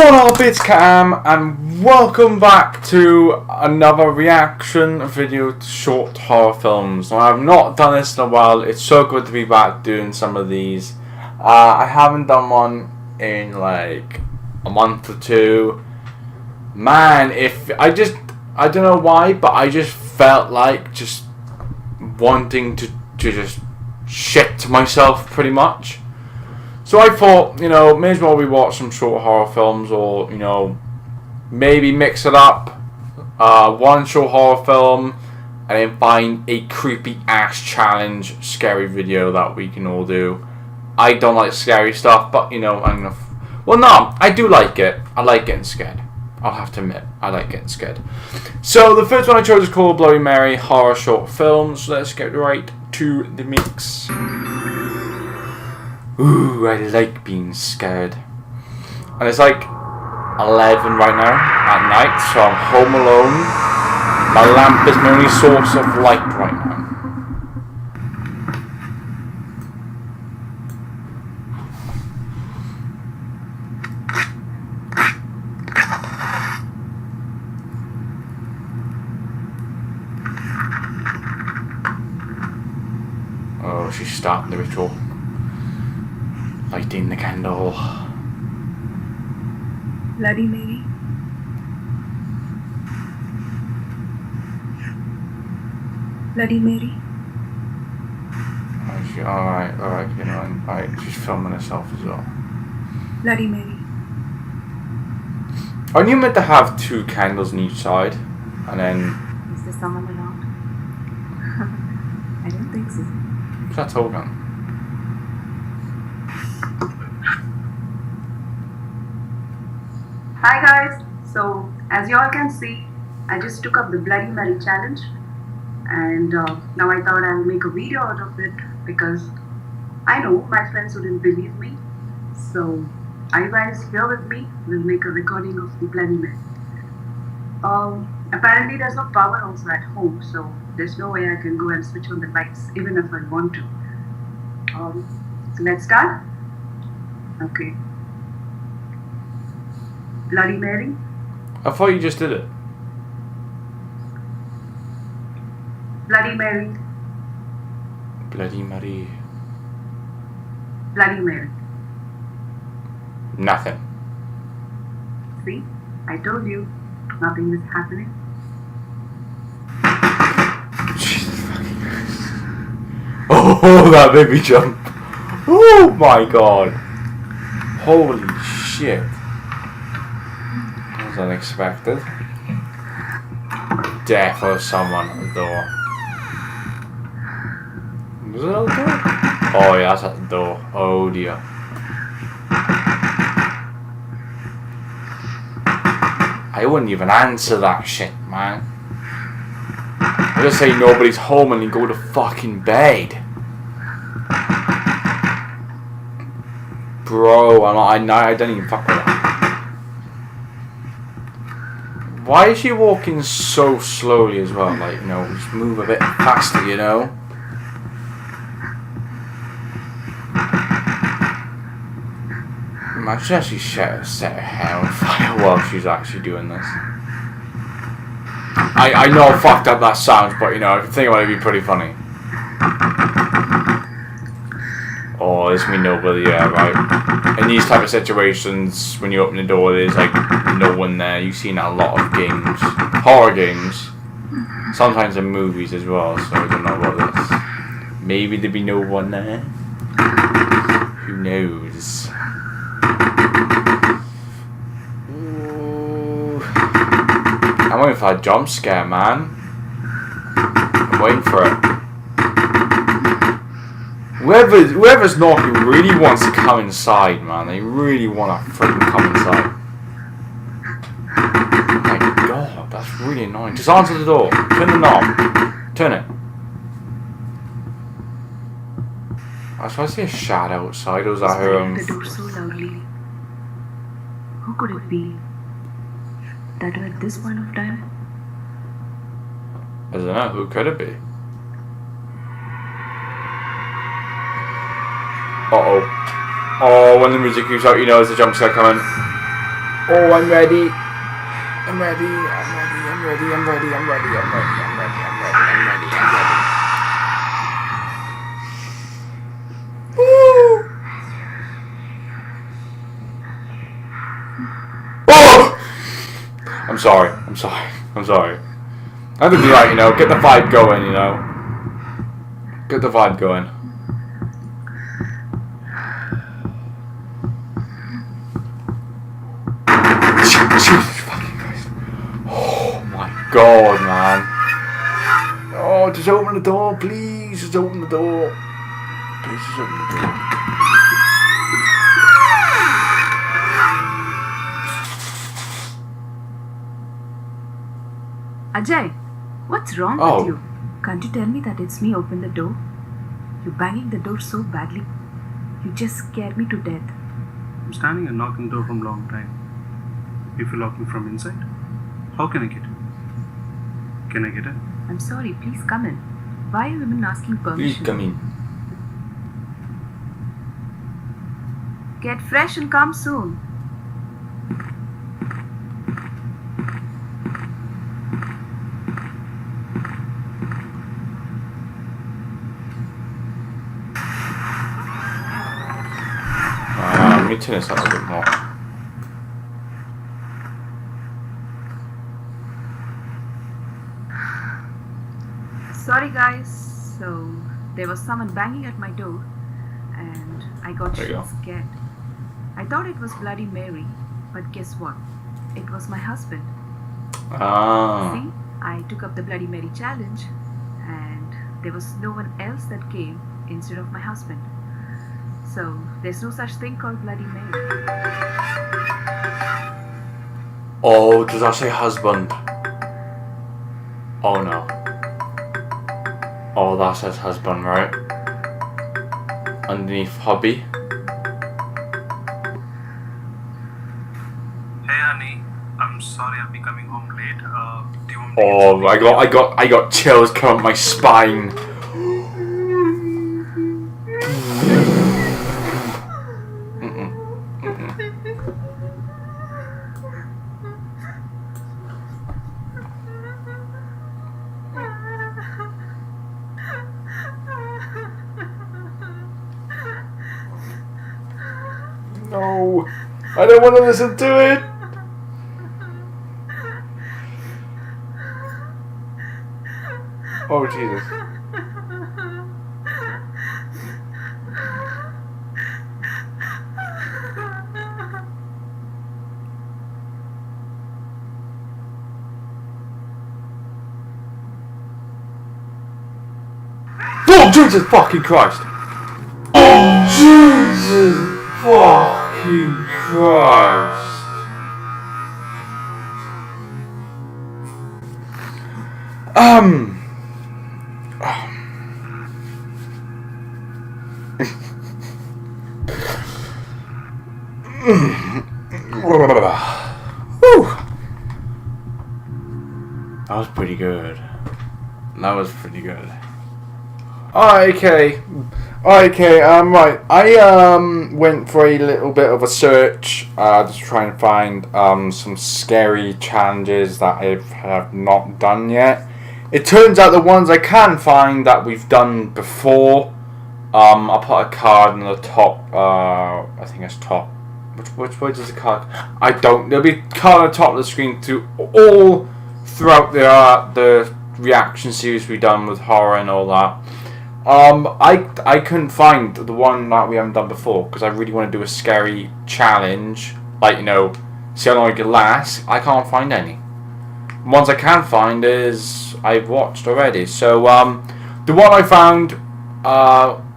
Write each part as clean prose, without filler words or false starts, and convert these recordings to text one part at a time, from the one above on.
What up, it's Cam, and welcome back to another reaction video to short horror films. Now, I've not done this in a while. It's so good to be back doing some of these. I haven't done one in like a month or two. Man, I don't know why, but I just felt like just wanting to just shit to myself pretty much. So I thought, may as well we watch some short horror films, or, maybe mix it up. One short horror film, and then find a creepy ass challenge, scary video that we can all do. I don't like scary stuff, but, well, no, I do like it. I like getting scared. I'll have to admit, I like getting scared. So the first one I chose is called Bloody Mary Horror Short Film. So let's get right to the mix. Ooh, I like being scared. And it's like 11 right now at night, so I'm home alone. My lamp is my only source of light right now. Oh, she's starting the ritual. Lighting the candle. Bloody Mary. Bloody Mary. Alright, alright, she's filming herself as well. Bloody Mary. Aren't you meant to have two candles on each side? And then... Is there someone around? I don't think so. What's that talking? Hi guys, so as you all can see, I just took up the Bloody Mary challenge, and now I thought I'll make a video out of it, because I know my friends wouldn't believe me. So are you guys here with me? We'll make a recording of the Bloody Mary. Apparently there's no power also at home, so there's no way I can go and switch on the lights even if I want to. So let's start. Okay. Bloody Mary. I thought you just did it. Bloody Mary. Bloody Mary. Bloody Mary. Nothing. See? I told you. Nothing is happening. Jesus fucking Christ. Oh, that made me jump. Oh my god. Holy shit. That was unexpected. Death of someone at the door. Was it at the door? Oh yeah, that's at the door. Oh dear. I wouldn't even answer that shit, man. I just say nobody's home and you go to fucking bed. Bro, I don't even fuck with that. Why is she walking so slowly as well? Like, just move a bit faster, Imagine if she set her hair on fire while she's actually doing this. I know how fucked up that sounds, but if you think about it, it'd be pretty funny. Oh, there's me nobody, yeah, right. In these type of situations, when you open the door, there's like no one there. You've seen a lot of games, horror games, sometimes in movies as well. So I don't know about this. Maybe there'd be no one there. Who knows? Ooh. I'm waiting for a jump scare, man. I'm waiting for it. Whoever's knocking really wants to come inside, man. They really want to freaking come inside. Oh my god, that's really annoying. Just answer the door. Turn the knob. Turn it. So I see a shadow outside. Or was that her own? The door so loudly. Who could it be? That at this point of time? I don't know. Who could it be? Uh-oh. Oh, when the music keeps out, there's a jump scare coming. Oh, I'm ready. I'm ready. I'm ready. I'm ready. I'm ready. I'm ready. I'm ready. I'm ready. I'm ready. I'm ready. I'm ready. Woo! Oh! I'm sorry. I'm sorry. I'm sorry. I have to be like, you know, get the vibe going, you know. Get the vibe going. Jesus fucking Christ. Oh my god, man. Oh, just open the door, please. Just open the door. Please just open the door. Ajay, what's wrong with you? Can't you tell me that it's me open the door? You're banging the door so badly. You just scared me to death. I'm standing and knocking the door from a long time. If you lock me from inside, how can I get in? Can I get in? I'm sorry, please come in. Why are you even asking permission? Please come in. Get fresh and come soon. Let me turn this up a bit more. Sorry guys, so there was someone banging at my door and I got scared. I thought it was Bloody Mary, but guess what? It was my husband. See, I took up the Bloody Mary challenge and there was no one else that came instead of my husband. So there's no such thing called Bloody Mary. Oh, does that say husband? Oh no. Oh, that says husband, right? Underneath hubby. Hey honey, I'm sorry I'll be coming home late. Do you want me Oh, I got chills coming up my spine. No, I don't want to listen to it. Oh Jesus. Oh Jesus fucking Christ. Oh Jesus fucking Christ. Whew. That was pretty good. That was pretty good. Okay. Right. I went for a little bit of a search, just trying to find some scary challenges that I have not done yet. It turns out the ones I can find that we've done before, I'll put a card in the top. I think it's top. Which way does the card? I don't. There'll be a card on the top of the screen all throughout the reaction series we've done with horror and all that. I couldn't find the one that we haven't done before because I really want to do a scary challenge, like, you know, see how long it can last. I can't find any. The ones I can find is I've watched already. So the one I found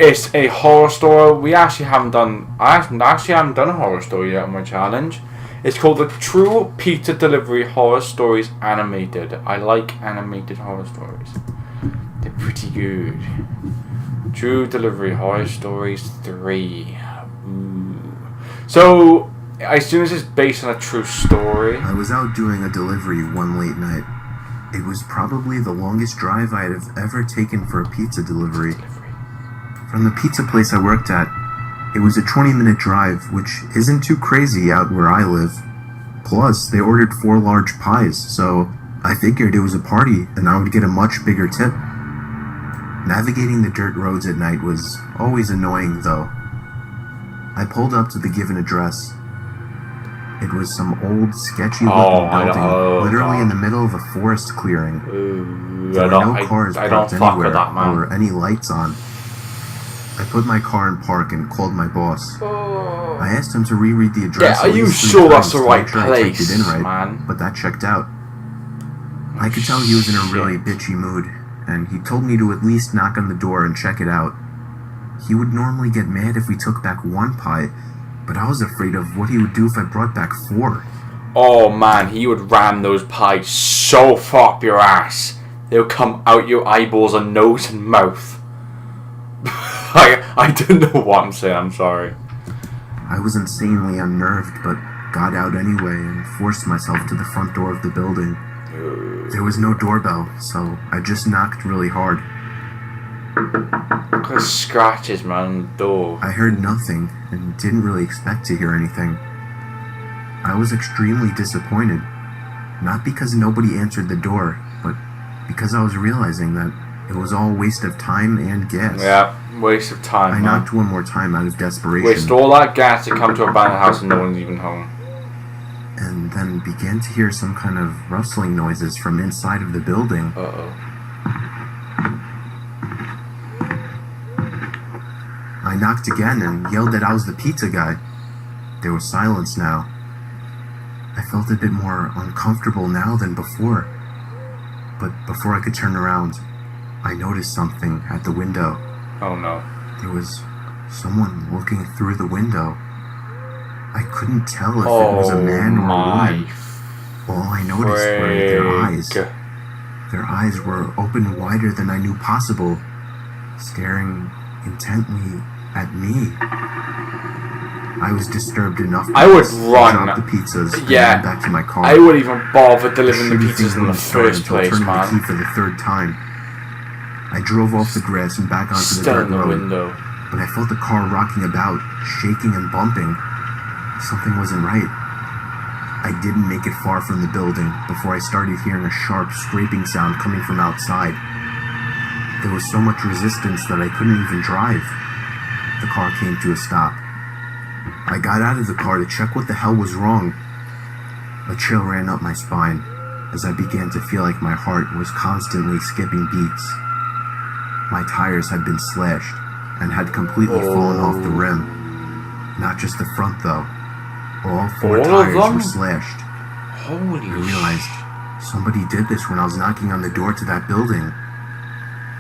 is a horror story. I haven't done a horror story yet on my challenge. It's called the True Pizza Delivery Horror Stories Animated. I like animated horror stories. They're pretty good. True Delivery Horror Stories 3. Ooh. So, I assume this is based on a true story. I was out doing a delivery one late night. It was probably the longest drive I'd have ever taken for a pizza delivery. From the pizza place I worked at, it was a 20-minute drive, which isn't too crazy out where I live. Plus, they ordered 4 large pies, so I figured it was a party and I would get a much bigger tip. Navigating the dirt roads at night was always annoying, though. I pulled up to the given address. It was some old, sketchy-looking building, literally in the middle of a forest clearing. There were no cars parked anywhere or any lights on. I put my car in park and called my boss. I asked him to reread the address. Yeah, are you sure that's the right place, man? But that checked out. I could tell he was in a really bitchy mood, and he told me to at least knock on the door and check it out. He would normally get mad if we took back 1 pie, but I was afraid of what he would do if I brought back 4. Oh man, he would ram those pies so far up your ass, they would come out your eyeballs and nose and mouth. I don't know what I'm saying, I'm sorry. I was insanely unnerved, but got out anyway and forced myself to the front door of the building. There was no doorbell, so I just knocked really hard. Look at the scratches, man, on the door. I heard nothing and didn't really expect to hear anything. I was extremely disappointed, not because nobody answered the door, but because I was realizing that it was all a waste of time and gas. Yeah, waste of time, I knocked one more time out of desperation. Waste all that gas to come to a abandoned house and no one's even home. And then began to hear some kind of rustling noises from inside of the building. Uh-oh. I knocked again and yelled that I was the pizza guy. There was silence now. I felt a bit more uncomfortable now than before. But before I could turn around, I noticed something at the window. Oh no. There was someone looking through the window. I couldn't tell if it was a man or a woman. All I noticed were their eyes. Their eyes were open wider than I knew possible, staring intently at me. I was disturbed enough to run. drop the pizzas and Yeah, run back to my car. I wouldn't even bother delivering the pizzas in the first place, turning man. the key for the 3rd time. I drove off the grass and back onto the Still dirt in the road, window. but I felt the car rocking about, shaking and bumping. Something wasn't right. I didn't make it far from the building before I started hearing a sharp scraping sound coming from outside. There was so much resistance that I couldn't even drive. The car came to a stop. I got out of the car to check what the hell was wrong. A chill ran up my spine as I began to feel like my heart was constantly skipping beats. My tires had been slashed and had completely fallen off the rim. Not just the front though. All 4 tires were slashed. Holy I realized somebody did this when I was knocking on the door to that building.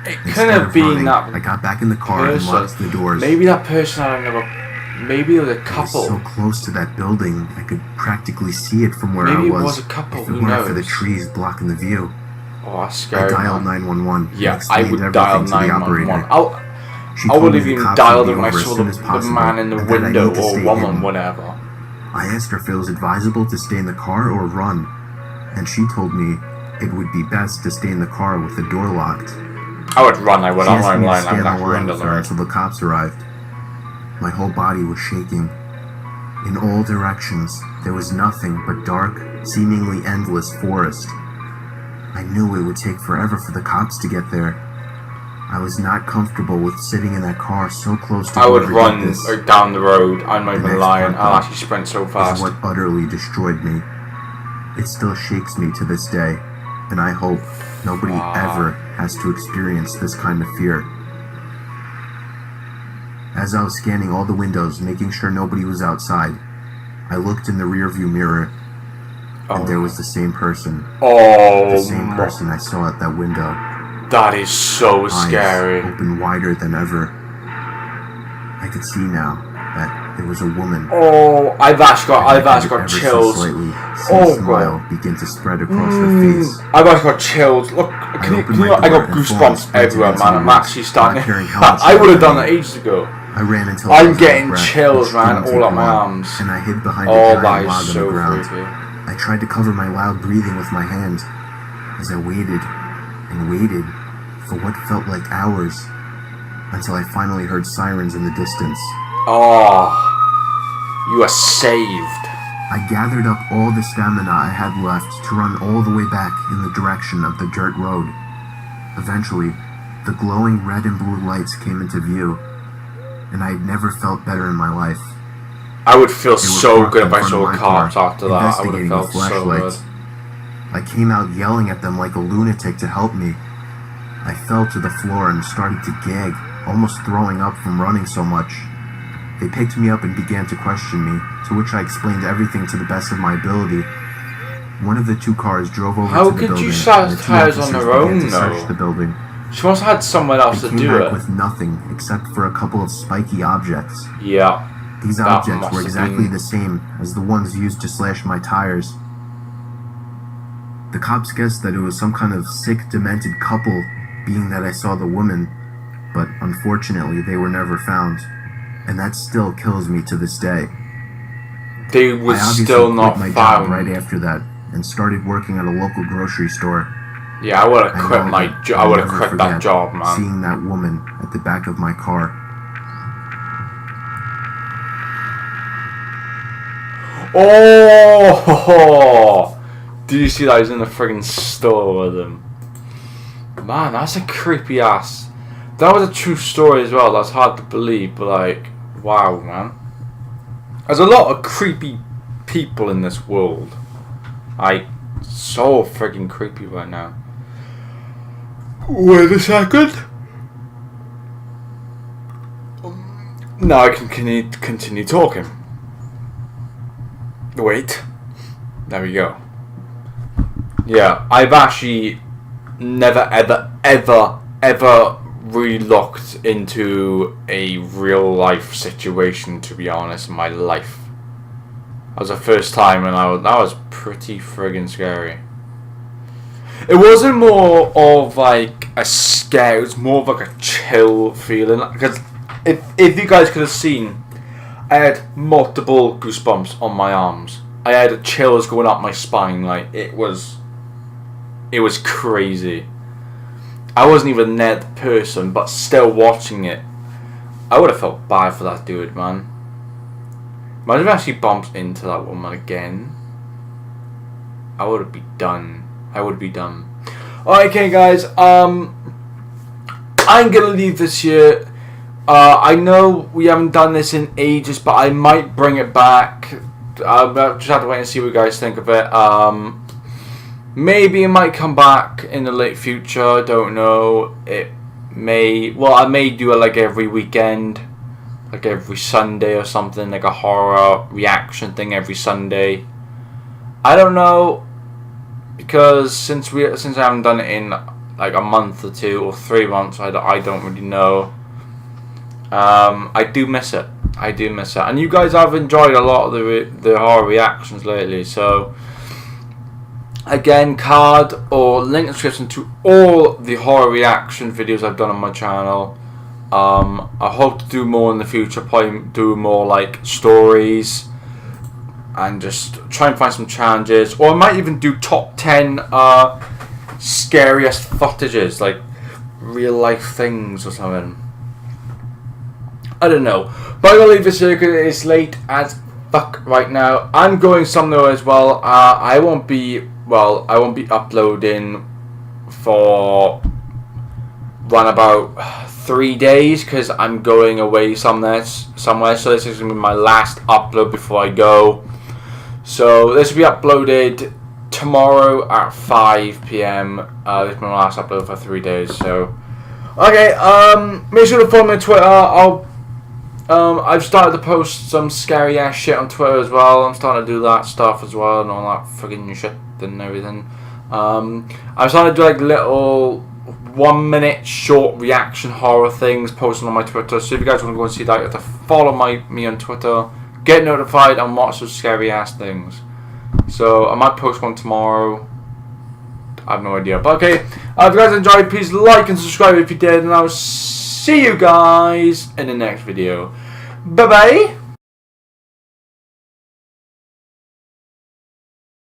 It could have been that I got back in the car and locked the doors. Maybe that person had another. Maybe it was a couple. I was so close to that building, I could practically see it from where I was. Maybe it was a couple. If it weren't for the trees blocking the view. Oh, that's scary. I dialed 911. Yeah, I would dial 911. I would have even dialed dialed it when I saw the man in the window or woman, whatever. I asked her if it was advisable to stay in the car or run, and she told me it would be best to stay in the car with the door locked. I would run, I would. I'm I'm not line until the cops arrived. My whole body was shaking. In all directions, there was nothing but dark, seemingly endless forest. I knew it would take forever for the cops to get there. I was not comfortable with sitting in that car so close to I would run this. down the road. I'm not The even next lying. part, I'll though, actually sprint so is fast. what utterly destroyed me. It still shakes me to this day, and I hope nobody ever has to experience this kind of fear. As I was scanning all the windows, making sure nobody was outside, I looked in the rearview mirror, and there was the same person. Oh, The same person I saw at that window. that is so Eyes scary. open wider than ever. I could see now that it was a woman. Oh, I've actually got Ever so chills. slightly, Oh, a smile began to spread across her face. I've actually got chills. Look, I got goosebumps everywhere, man. I'm actually starting. I would have done that ages ago. I ran until I I'm was getting out of breath, chills, which man, couldn't take all up my long, arms. And I hid behind Oh, a that giant is log on so the ground. creepy. I tried to cover my loud breathing with my hand as I waited and waited for what felt like hours until I finally heard sirens in the distance. Oh, you are saved. I I gathered up all the stamina I had left to run all the way back in the direction of the dirt road. Eventually, the glowing red and blue lights came into view, and I had never felt better in my life. I would feel so good if I saw cops after that. I would have felt so good. I came out yelling at them like a lunatic to help me. I fell to the floor and started to gag, almost throwing up from running so much. They picked me up and began to question me, to which I explained everything to the best of my ability. One of the two cars drove over to the building. How could you sabotage on their own, to search the building. She must have had someone else to do it. They came back with nothing except for a couple of spiky objects. Yeah. These objects were exactly the same as the ones used to slash my tires. The cops guessed that it was some kind of sick, demented couple, being that I saw the woman, but unfortunately they were never found. And that still kills me to this day. They were still not found. I quit my job right after that and started working at a local grocery store. Yeah, I would have quit my job. I would have quit that job, man. Seeing that woman at the back of my car. Oh! Did you see that? He's in the friggin' store with him. Man, that's a creepy ass. That was a true story as well. That's hard to believe, but like, wow, man. There's a lot of creepy people in this world. So friggin' creepy right now. Wait a second. Now I can continue talking. Wait. There we go. Yeah, I've actually never, ever really looked into a real life situation, to be honest, in my life. That was the first time, and that was pretty friggin' scary. It wasn't more of like a scare, it was more of like a chill feeling. Because if you guys could have seen, I had multiple goosebumps on my arms. I had chills going up my spine. Like, it was crazy. I wasn't even near the person, but still watching it, I would have felt bad for that dude, man. Imagine if I actually bumped into that woman again. I would be done. Alright, okay, guys. I'm gonna leave this here. I know we haven't done this in ages, but I might bring it back. I'll just have to wait and see what you guys think of it. Maybe it might come back in the late future. Don't know. I may do it like every weekend, like every Sunday or something, like a horror reaction thing every Sunday. I don't know, because since I haven't done it in like a month or 2 or 3 months, I don't really know. I do miss it. And you guys have enjoyed a lot of the horror reactions lately, so again, card or link in the description to all the horror reaction videos I've done on my channel. I hope to do more in the future, probably do more like stories and just try and find some challenges, or I might even do top 10 scariest footages, like real life things or something. I don't know, but I'm gonna leave this here because it's late as fuck right now. I'm going somewhere as well. I won't be uploading for around about 3 days because I'm going away somewhere. So this is gonna be my last upload before I go. So this will be uploaded tomorrow at 5 PM. This is my last upload for 3 days. So okay, make sure to follow me on Twitter. I've started to post some scary ass shit on Twitter as well. I'm starting to do that stuff as well and all that friggin' shit and everything. I've started to do like little 1 minute short reaction horror things posting on my Twitter. So if you guys want to go and see that, you have to follow me on Twitter, get notified, and watch those scary ass things. So I might post one tomorrow. I have no idea. But okay, if you guys enjoyed, please like and subscribe if you did, and I'll see you guys in the next video. Bye bye.